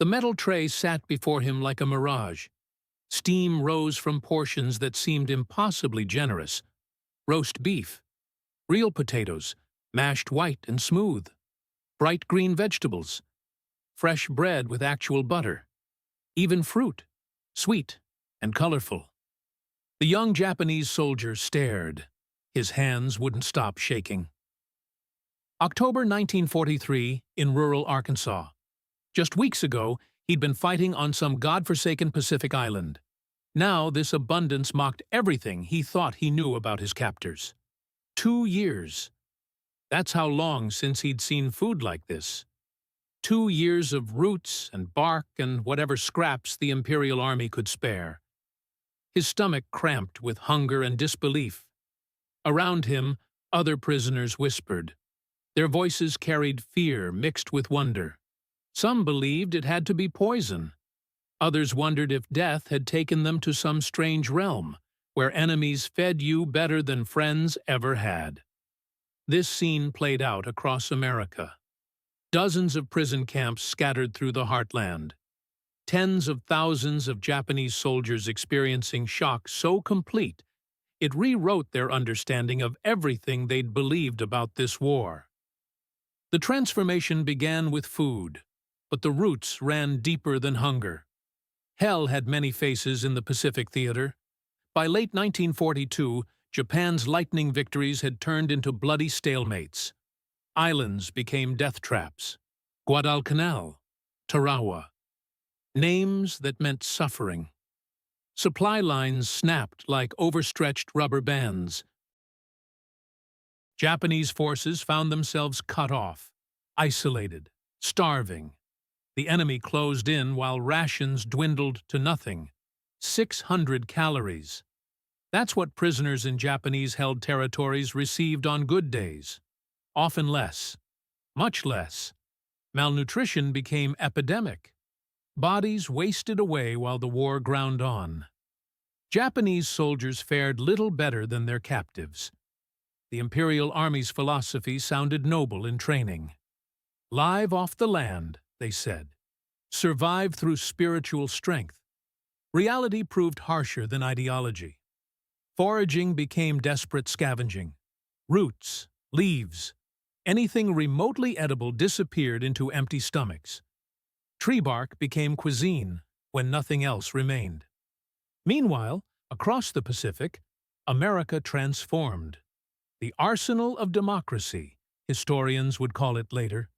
The metal tray sat before him like a mirage. Steam rose from portions that seemed impossibly generous. Roast beef, real potatoes, mashed white and smooth, bright green vegetables, fresh bread with actual butter, even fruit, sweet and colorful. The young Japanese soldier stared. His hands wouldn't stop shaking. October 1943, in rural Arkansas. Just weeks ago, he'd been fighting on some godforsaken Pacific island. Now this abundance mocked everything he thought he knew about his captors. 2 years. That's how long since he'd seen food like this. 2 years of roots and bark and whatever scraps the Imperial Army could spare. His stomach cramped with hunger and disbelief. Around him, other prisoners whispered. Their voices carried fear mixed with wonder. Some believed it had to be poison. Others wondered if death had taken them to some strange realm, where enemies fed you better than friends ever had. This scene played out across America. Dozens of prison camps scattered through the heartland. Tens of thousands of Japanese soldiers experiencing shock so complete, it rewrote their understanding of everything they'd believed about this war. The transformation began with food, but the roots ran deeper than hunger. Hell had many faces in the Pacific theater. By late 1942, Japan's lightning victories had turned into bloody stalemates. Islands became death traps. Guadalcanal, Tarawa. Names that meant suffering. Supply lines snapped like overstretched rubber bands. Japanese forces found themselves cut off, isolated, starving. The enemy closed in while rations dwindled to nothing. 600 calories. That's what prisoners in Japanese-held territories received on good days. Often less. Much less. Malnutrition became epidemic. Bodies wasted away while the war ground on. Japanese soldiers fared little better than their captives. The Imperial Army's philosophy sounded noble in training. Live off the land, they said. Survive through spiritual strength. Reality proved harsher than ideology. Foraging became desperate scavenging. Roots, leaves, anything remotely edible disappeared into empty stomachs. Tree bark became cuisine when nothing else remained. Meanwhile, across the Pacific, America transformed. The arsenal of democracy, historians would call it later.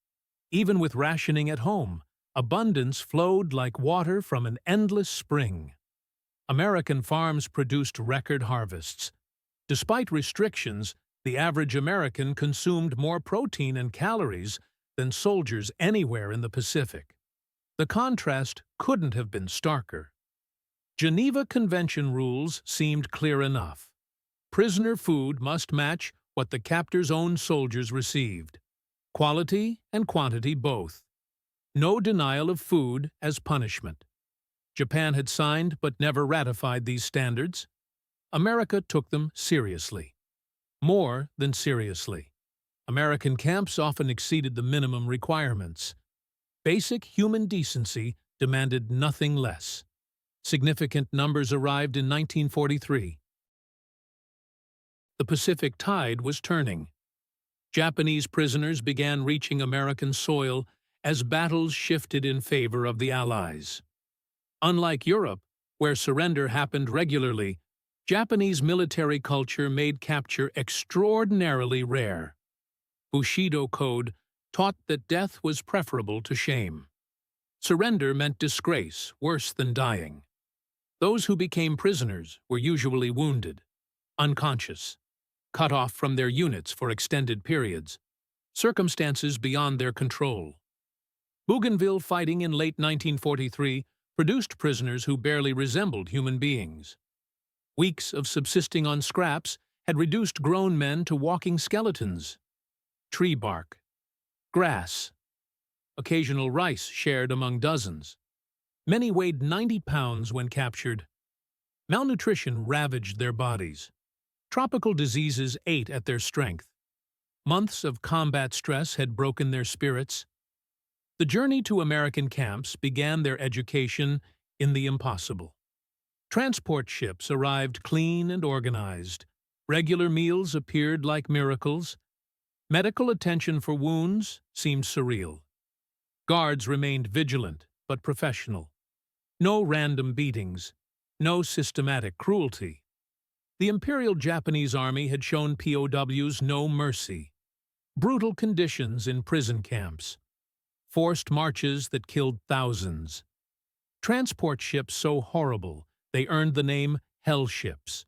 Even with rationing at home, abundance flowed like water from an endless spring. American farms produced record harvests. Despite restrictions, the average American consumed more protein and calories than soldiers anywhere in the Pacific. The contrast couldn't have been starker. Geneva Convention rules seemed clear enough. Prisoner food must match what the captor's own soldiers received. Quality and quantity both. No denial of food as punishment. Japan had signed but never ratified these standards. America took them seriously. More than seriously. American camps often exceeded the minimum requirements. Basic human decency demanded nothing less. Significant numbers arrived in 1943. The Pacific tide was turning. Japanese prisoners began reaching American soil as battles shifted in favor of the Allies. Unlike Europe, where surrender happened regularly, Japanese military culture made capture extraordinarily rare. Bushido Code taught that death was preferable to shame. Surrender meant disgrace, worse than dying. Those who became prisoners were usually wounded, unconscious, cut off from their units for extended periods, circumstances beyond their control. Bougainville fighting in late 1943 produced prisoners who barely resembled human beings. Weeks of subsisting on scraps had reduced grown men to walking skeletons. Tree bark, grass, occasional rice shared among dozens. Many weighed 90 pounds when captured. Malnutrition ravaged their bodies. Tropical diseases ate at their strength. Months of combat stress had broken their spirits. The journey to American camps began their education in the impossible. Transport ships arrived clean and organized. Regular meals appeared like miracles. Medical attention for wounds seemed surreal. Guards remained vigilant but professional. No random beatings, no systematic cruelty. The Imperial Japanese Army had shown POWs no mercy. Brutal conditions in prison camps. Forced marches that killed thousands. Transport ships so horrible they earned the name Hell Ships.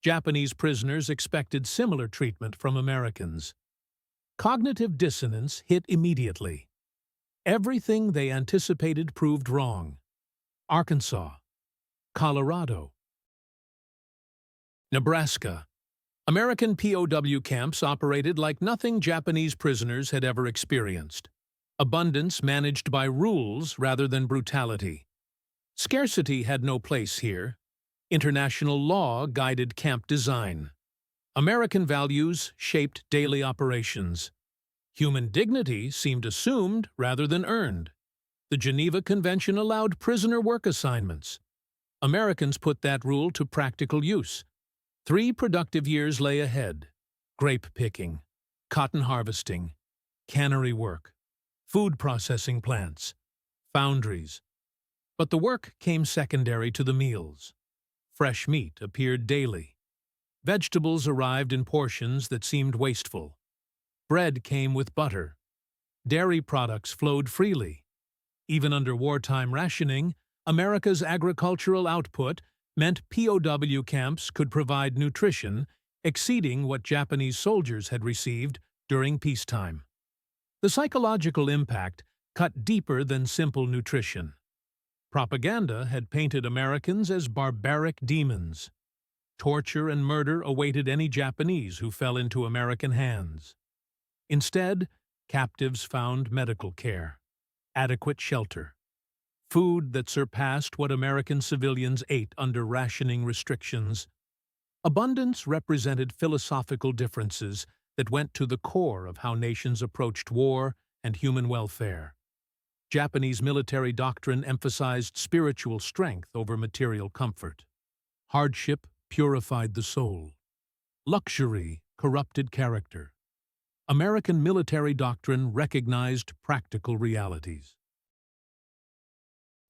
Japanese prisoners expected similar treatment from Americans. Cognitive dissonance hit immediately. Everything they anticipated proved wrong. Arkansas, Colorado, Nebraska. American POW camps operated like nothing Japanese prisoners had ever experienced. Abundance managed by rules rather than brutality. Scarcity had no place here. International law guided camp design. American values shaped daily operations. Human dignity seemed assumed rather than earned. The Geneva Convention allowed prisoner work assignments. Americans put that rule to practical use. 3 productive years lay ahead: grape picking, cotton harvesting, cannery work, food processing plants, foundries. But the work came secondary to the meals. Fresh meat appeared daily. Vegetables arrived in portions that seemed wasteful. Bread came with butter. Dairy products flowed freely. Even under wartime rationing, America's agricultural output meant POW camps could provide nutrition exceeding what Japanese soldiers had received during peacetime. The psychological impact cut deeper than simple nutrition. Propaganda had painted Americans as barbaric demons. Torture and murder awaited any Japanese who fell into American hands. Instead, captives found medical care, adequate shelter, food that surpassed what American civilians ate under rationing restrictions. Abundance represented philosophical differences that went to the core of how nations approached war and human welfare. Japanese military doctrine emphasized spiritual strength over material comfort. Hardship purified the soul. Luxury corrupted character. American military doctrine recognized practical realities.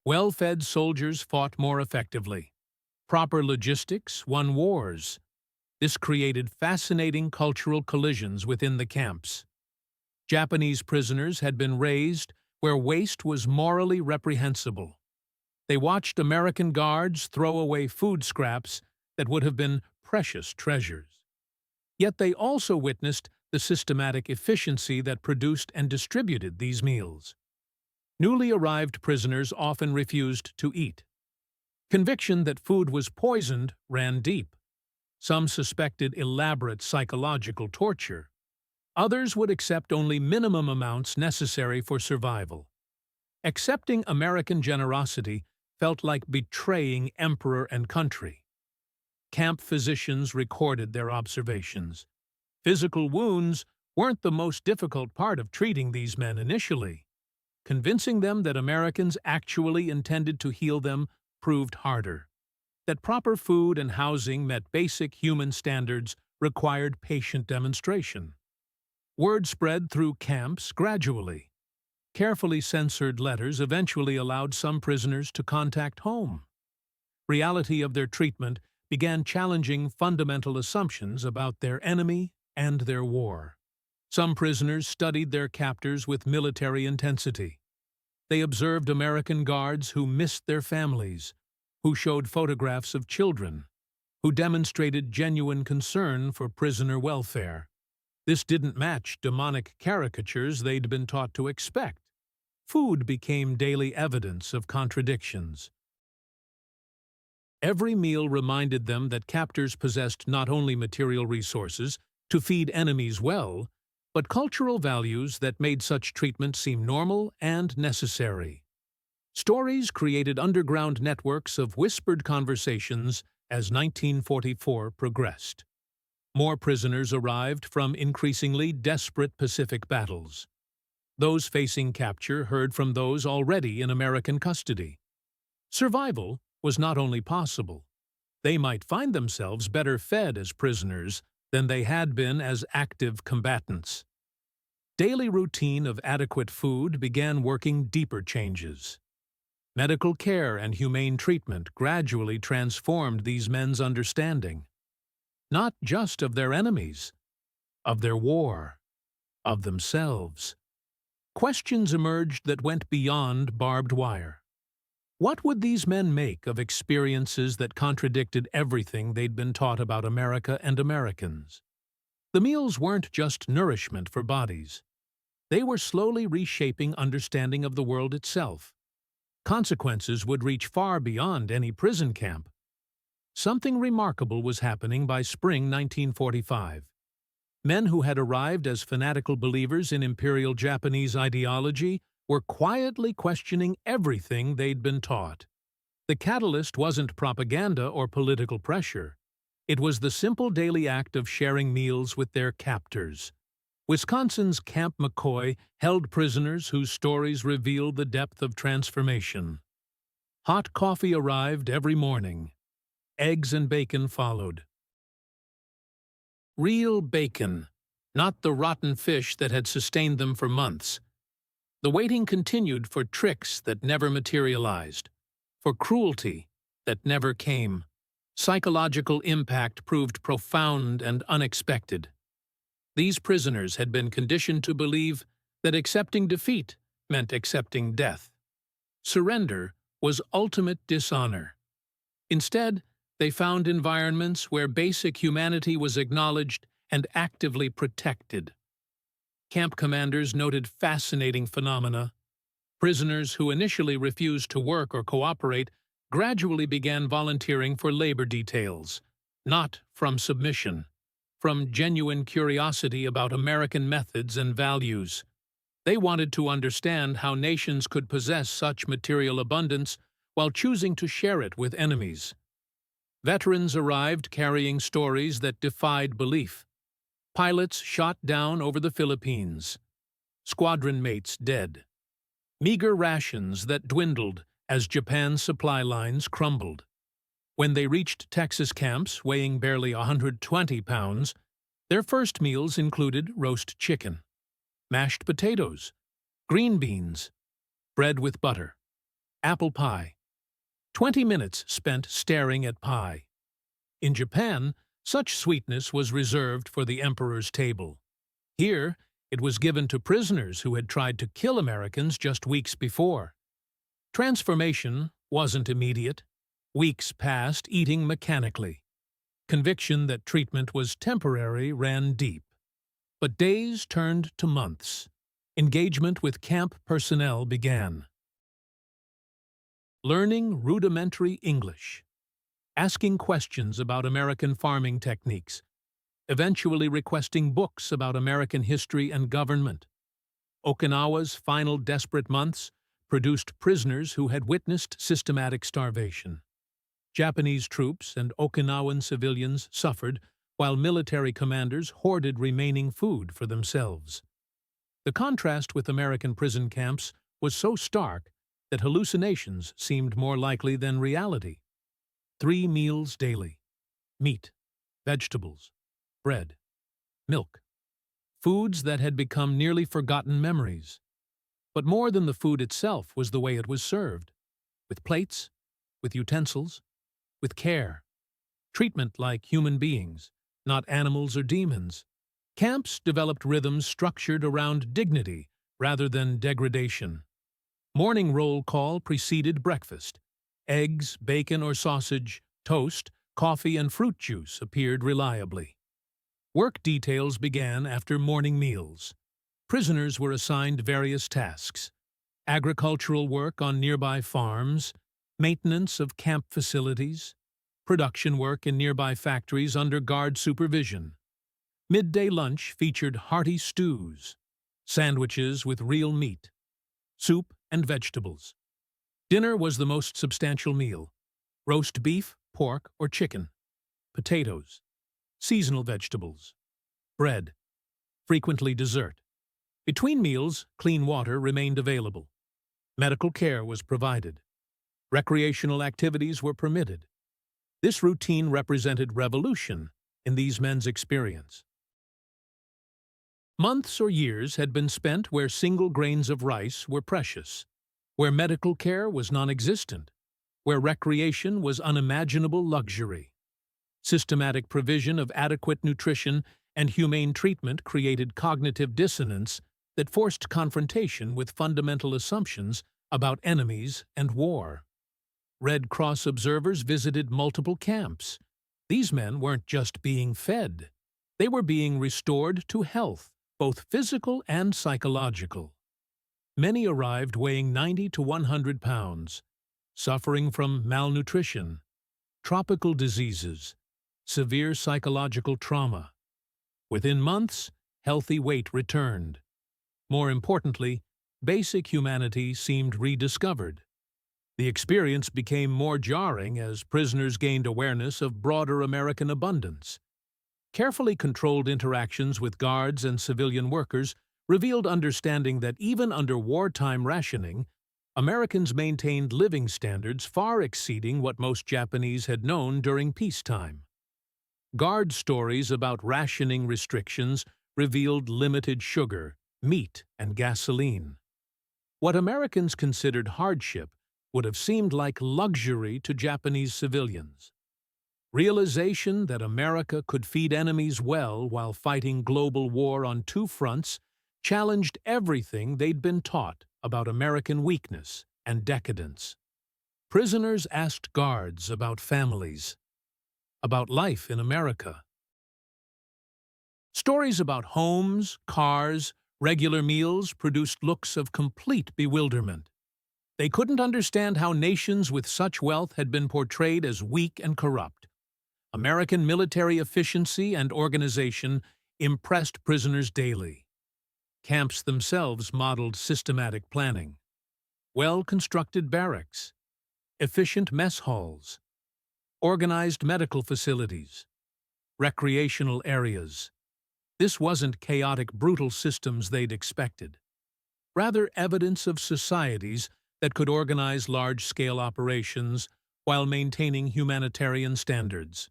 Well-fed soldiers fought more effectively. Proper logistics won wars. This created fascinating cultural collisions within the camps. Japanese prisoners had been raised where waste was morally reprehensible. They watched American guards throw away food scraps that would have been precious treasures. Yet they also witnessed the systematic efficiency that produced and distributed these meals. Newly arrived prisoners often refused to eat. Conviction that food was poisoned ran deep. Some suspected elaborate psychological torture. Others would accept only minimum amounts necessary for survival. Accepting American generosity felt like betraying emperor and country. Camp physicians recorded their observations. Physical wounds weren't the most difficult part of treating these men initially. Convincing them that Americans actually intended to heal them proved harder. That proper food and housing met basic human standards required patient demonstration. Word spread through camps gradually. Carefully censored letters eventually allowed some prisoners to contact home. Reality of their treatment began challenging fundamental assumptions about their enemy and their war. Some prisoners studied their captors with military intensity. They observed American guards who missed their families, who showed photographs of children, who demonstrated genuine concern for prisoner welfare. This didn't match demonic caricatures they'd been taught to expect. Food became daily evidence of contradictions. Every meal reminded them that captors possessed not only material resources to feed enemies well, but cultural values that made such treatment seem normal and necessary. Stories created underground networks of whispered conversations as 1944 progressed. More prisoners arrived from increasingly desperate Pacific battles. Those facing capture heard from those already in American custody. Survival was not only possible, they might find themselves better fed as prisoners than they had been as active combatants. Daily routine of adequate food began working deeper changes. Medical care and humane treatment gradually transformed these men's understanding, not just of their enemies, of their war, of themselves. Questions emerged that went beyond barbed wire. What would these men make of experiences that contradicted everything they'd been taught about America and Americans? The meals weren't just nourishment for bodies. They were slowly reshaping understanding of the world itself. Consequences would reach far beyond any prison camp. Something remarkable was happening by spring 1945. Men who had arrived as fanatical believers in Imperial Japanese ideology were quietly questioning everything they'd been taught. The catalyst wasn't propaganda or political pressure. It was the simple daily act of sharing meals with their captors. Wisconsin's Camp McCoy held prisoners whose stories revealed the depth of transformation. Hot coffee arrived every morning. Eggs and bacon followed. Real bacon, not the rotten fish that had sustained them for months. The waiting continued for tricks that never materialized, for cruelty that never came. Psychological impact proved profound and unexpected. These prisoners had been conditioned to believe that accepting defeat meant accepting death. Surrender was ultimate dishonor. Instead, they found environments where basic humanity was acknowledged and actively protected. Camp commanders noted fascinating phenomena. Prisoners who initially refused to work or cooperate gradually began volunteering for labor details, not from submission, from genuine curiosity about American methods and values. They wanted to understand how nations could possess such material abundance while choosing to share it with enemies. Veterans arrived carrying stories that defied belief. Pilots shot down over the Philippines. Squadron mates dead. Meager rations that dwindled as Japan's supply lines crumbled. When they reached Texas camps weighing barely 120 pounds, their first meals included roast chicken, mashed potatoes, green beans, bread with butter, apple pie. 20 minutes spent staring at pie. In Japan, such sweetness was reserved for the emperor's table. Here, it was given to prisoners who had tried to kill Americans just weeks before. Transformation wasn't immediate. Weeks passed eating mechanically. Conviction that treatment was temporary ran deep. But days turned to months. Engagement with camp personnel began. Learning rudimentary English. Asking questions about American farming techniques. Eventually requesting books about American history and government. Okinawa's final desperate months produced prisoners who had witnessed systematic starvation. Japanese troops and Okinawan civilians suffered, while military commanders hoarded remaining food for themselves. The contrast with American prison camps was so stark that hallucinations seemed more likely than reality. 3 meals daily. Meat, vegetables, bread, milk. Foods that had become nearly forgotten memories. But more than the food itself was the way it was served. With plates, with utensils, with care. Treatment like human beings, not animals or demons. Camps developed rhythms structured around dignity rather than degradation. Morning roll call preceded breakfast. Eggs, bacon or sausage, toast, coffee and fruit juice appeared reliably. Work details began after morning meals. Prisoners were assigned various tasks: agricultural work on nearby farms, maintenance of camp facilities, production work in nearby factories under guard supervision. Midday lunch featured hearty stews, sandwiches with real meat, soup and vegetables. Dinner was the most substantial meal: roast beef, pork, or chicken, potatoes, seasonal vegetables, bread, frequently dessert. Between meals, clean water remained available. Medical care was provided. Recreational activities were permitted. This routine represented revolution in these men's experience. Months or years had been spent where single grains of rice were precious, where medical care was non-existent, where recreation was unimaginable luxury. Systematic provision of adequate nutrition and humane treatment created cognitive dissonance that forced confrontation with fundamental assumptions about enemies and war. Red Cross observers visited multiple camps. These men weren't just being fed. They were being restored to health, both physical and psychological. Many arrived weighing 90 to 100 pounds, suffering from malnutrition, tropical diseases, severe psychological trauma. Within months, healthy weight returned. More importantly, basic humanity seemed rediscovered. The experience became more jarring as prisoners gained awareness of broader American abundance. Carefully controlled interactions with guards and civilian workers revealed understanding that even under wartime rationing, Americans maintained living standards far exceeding what most Japanese had known during peacetime. Guard stories about rationing restrictions revealed limited sugar, meat, and gasoline. What Americans considered hardship would have seemed like luxury to Japanese civilians. Realization that America could feed enemies well while fighting global war on two fronts challenged everything they'd been taught about American weakness and decadence. Prisoners asked guards about families, about life in America. Stories about homes, cars, regular meals produced looks of complete bewilderment. They couldn't understand how nations with such wealth had been portrayed as weak and corrupt. American military efficiency and organization impressed prisoners daily. Camps themselves modeled systematic planning. Well-constructed barracks, efficient mess halls, organized medical facilities, recreational areas. This wasn't chaotic, brutal systems they'd expected. Rather, evidence of societies that could organize large-scale operations while maintaining humanitarian standards.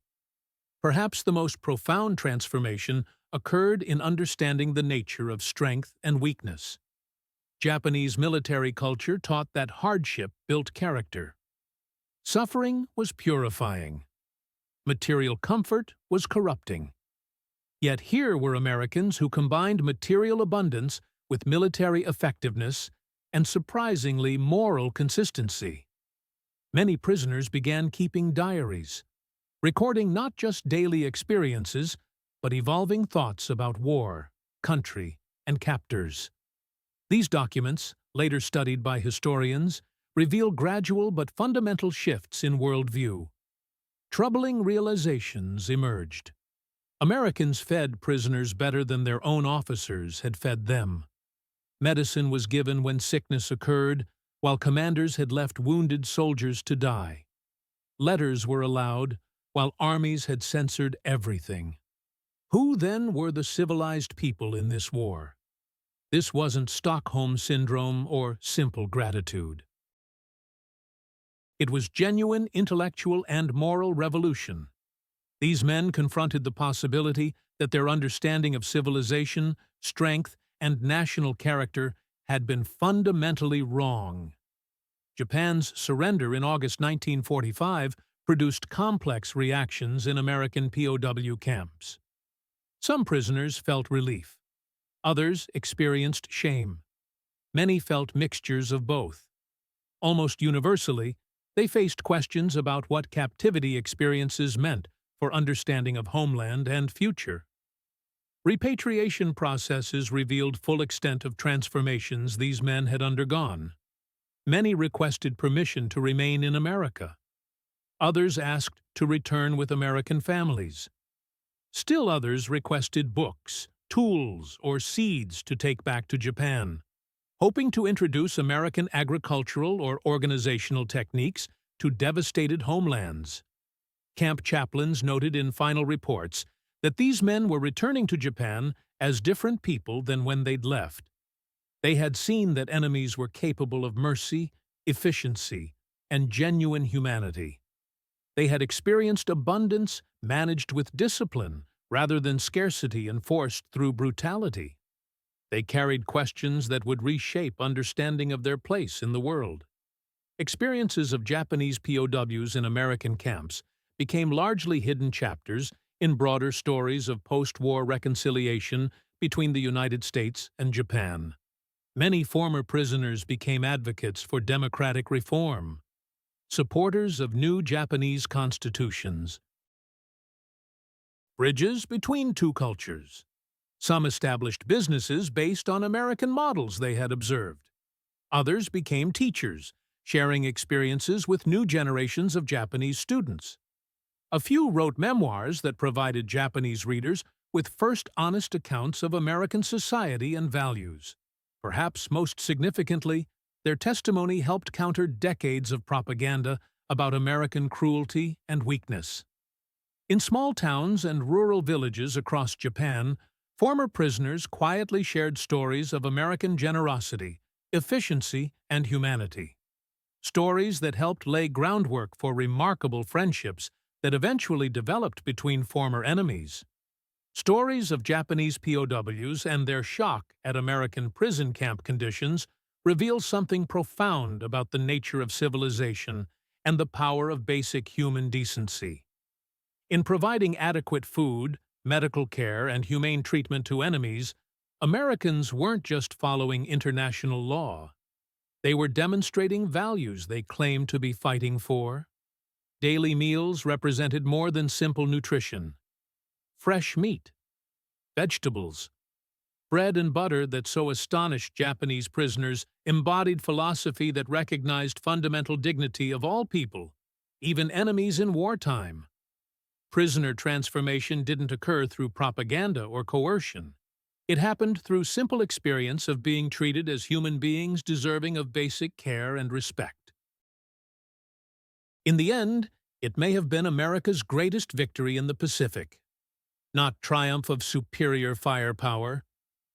Perhaps the most profound transformation occurred in understanding the nature of strength and weakness. Japanese military culture taught that hardship built character. Suffering was purifying. Material comfort was corrupting. Yet here were Americans who combined material abundance with military effectiveness and surprisingly moral consistency. Many prisoners began keeping diaries, recording not just daily experiences, but evolving thoughts about war, country, and captors. These documents, later studied by historians, reveal gradual but fundamental shifts in worldview. Troubling realizations emerged. Americans fed prisoners better than their own officers had fed them. Medicine was given when sickness occurred, while commanders had left wounded soldiers to die. Letters were allowed, while armies had censored everything. Who then were the civilized people in this war? This wasn't Stockholm Syndrome or simple gratitude. It was genuine intellectual and moral revolution. These men confronted the possibility that their understanding of civilization, strength, and national character had been fundamentally wrong. Japan's surrender in August 1945 produced complex reactions in American POW camps. Some prisoners felt relief. Others experienced shame. Many felt mixtures of both. Almost universally, they faced questions about what captivity experiences meant for understanding of homeland and future. Repatriation processes revealed full extent of transformations these men had undergone. Many requested permission to remain in America. Others asked to return with American families. Still others requested books, tools, or seeds to take back to Japan, hoping to introduce American agricultural or organizational techniques to devastated homelands. Camp chaplains noted in final reports that these men were returning to Japan as different people than when they'd left, They had seen that enemies were capable of mercy, efficiency, and genuine humanity. They had experienced abundance managed with discipline rather than scarcity enforced through brutality. They carried questions that would reshape understanding of their place in the world. Experiences of Japanese POWs in American camps became largely hidden chapters in broader stories of post-war reconciliation between the United States and Japan. Many former prisoners became advocates for democratic reform, supporters of new Japanese constitutions. Bridges between two cultures. Some established businesses based on American models they had observed. Others became teachers, sharing experiences with new generations of Japanese students. A few wrote memoirs that provided Japanese readers with first honest accounts of American society and values. Perhaps most significantly, their testimony helped counter decades of propaganda about American cruelty and weakness. In small towns and rural villages across Japan, former prisoners quietly shared stories of American generosity, efficiency, and humanity. Stories that helped lay groundwork for remarkable friendships that eventually developed between former enemies. Stories of Japanese POWs and their shock at American prison camp conditions reveal something profound about the nature of civilization and the power of basic human decency. In providing adequate food, medical care, and humane treatment to enemies, Americans weren't just following international law. They were demonstrating values they claimed to be fighting for. Daily meals represented more than simple nutrition. Fresh meat, vegetables, bread and butter that so astonished Japanese prisoners embodied philosophy that recognized fundamental dignity of all people, even enemies in wartime. Prisoner transformation didn't occur through propaganda or coercion. It happened through simple experience of being treated as human beings deserving of basic care and respect. In the end, it may have been America's greatest victory in the Pacific. Not triumph of superior firepower,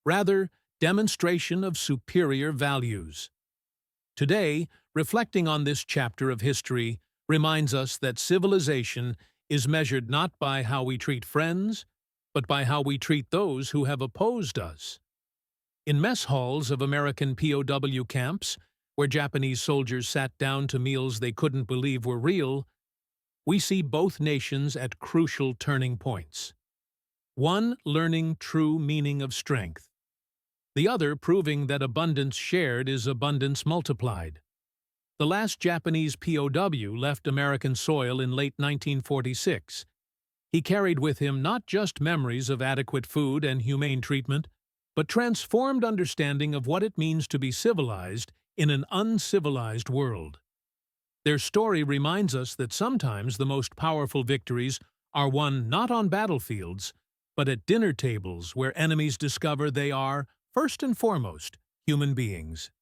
rather demonstration of superior values. Today, reflecting on this chapter of history reminds us that civilization is measured not by how we treat friends, but by how we treat those who have opposed us. In mess halls of American POW camps, where Japanese soldiers sat down to meals they couldn't believe were real, we see both nations at crucial turning points. One learning true meaning of strength, the other proving that abundance shared is abundance multiplied. The last Japanese POW left American soil in late 1946. He carried with him not just memories of adequate food and humane treatment, but transformed understanding of what it means to be civilized in an uncivilized world. Their story reminds us that sometimes the most powerful victories are won not on battlefields, but at dinner tables where enemies discover they are, first and foremost, human beings.